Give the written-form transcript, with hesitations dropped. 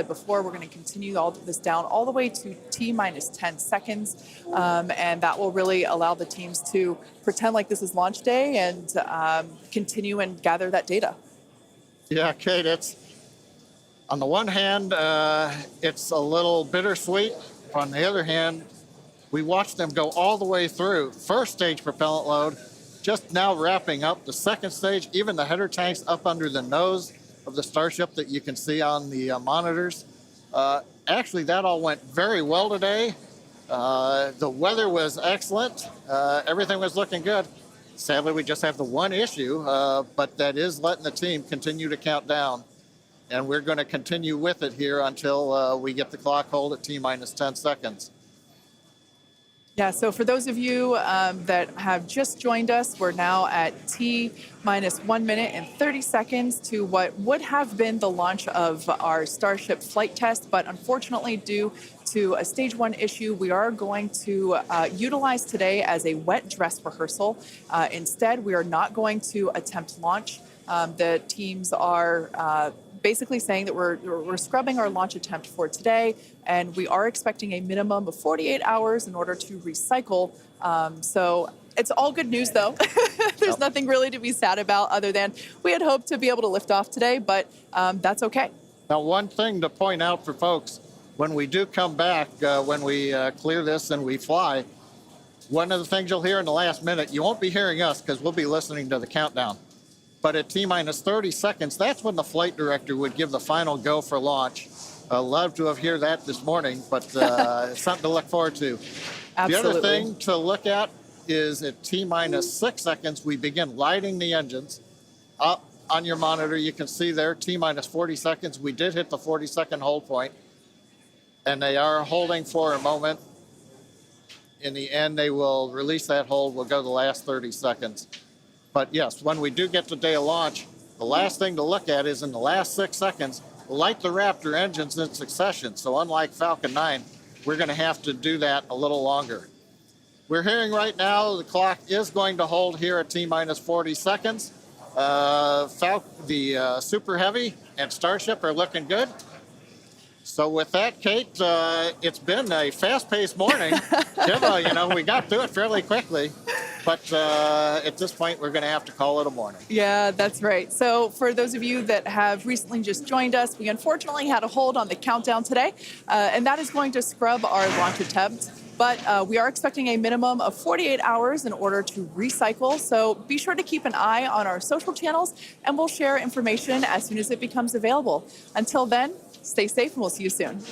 before, we're going to continue all of this down all the way to T minus 10 seconds. And that will really allow the teams to pretend like this is launch day and continue and gather that data. Yeah, Kate, it's on the one hand, it's a little bittersweet. On the other hand, we watched them go all the way through. First stage propellant load, just now wrapping up. The second stage, even the header tanks up under the nose of the Starship that you can see on the monitors. Actually, that all went very well today. The weather was excellent. Everything was looking good. Sadly, we just have the one issue, but that is letting the team continue to count down. And we're going to continue with it here until we get the clock hold at T minus 10 seconds. Yeah, so for those of you that have just joined us, we're now at T minus 1 minute and 30 seconds to what would have been the launch of our Starship flight test. But unfortunately, due to a stage 1 issue, we are going to utilize today as a wet dress rehearsal. Instead, we are not going to attempt launch. The teams are basically saying that we're scrubbing our launch attempt for today, and we are expecting a minimum of 48 hours in order to recycle. So it's all good news, though. There's nothing really to be sad about other than we had hoped to be able to lift off today, but that's okay. Now, one thing to point out for folks, when we do come back, when we clear this and we fly, one of the things you'll hear in the last minute, you won't be hearing us because we'll be listening to the countdown. But at T minus 30 seconds, that's when the flight director would give the final go for launch. Love to have heard that this morning, but it's something to look forward to. Absolutely. The other thing to look at is at T minus 6 seconds, we begin lighting the engines. Up on your monitor, you can see there, T minus 40 seconds. We did hit the 40-second hold point, and they are holding for a moment. In the end, they will release that hold. We'll go the last 30 seconds. But yes, when we do get to day of launch, the last thing to look at is in the last 6 seconds, light the Raptor engines in succession. So unlike Falcon 9, we're going to have to do that a little longer. We're hearing right now the clock is going to hold here at T minus 40 seconds. The Super Heavy and Starship are looking good. So with that, Kate, it's been a fast-paced morning. We got through it fairly quickly. But at this point, we're going to have to call it a morning. Yeah, that's right. So for those of you that have recently just joined us, we unfortunately had a hold on the countdown today, and that is going to scrub our launch attempt. But we are expecting a minimum of 48 hours in order to recycle. So be sure to keep an eye on our social channels, and we'll share information as soon as it becomes available. Until then, stay safe, and we'll see you soon.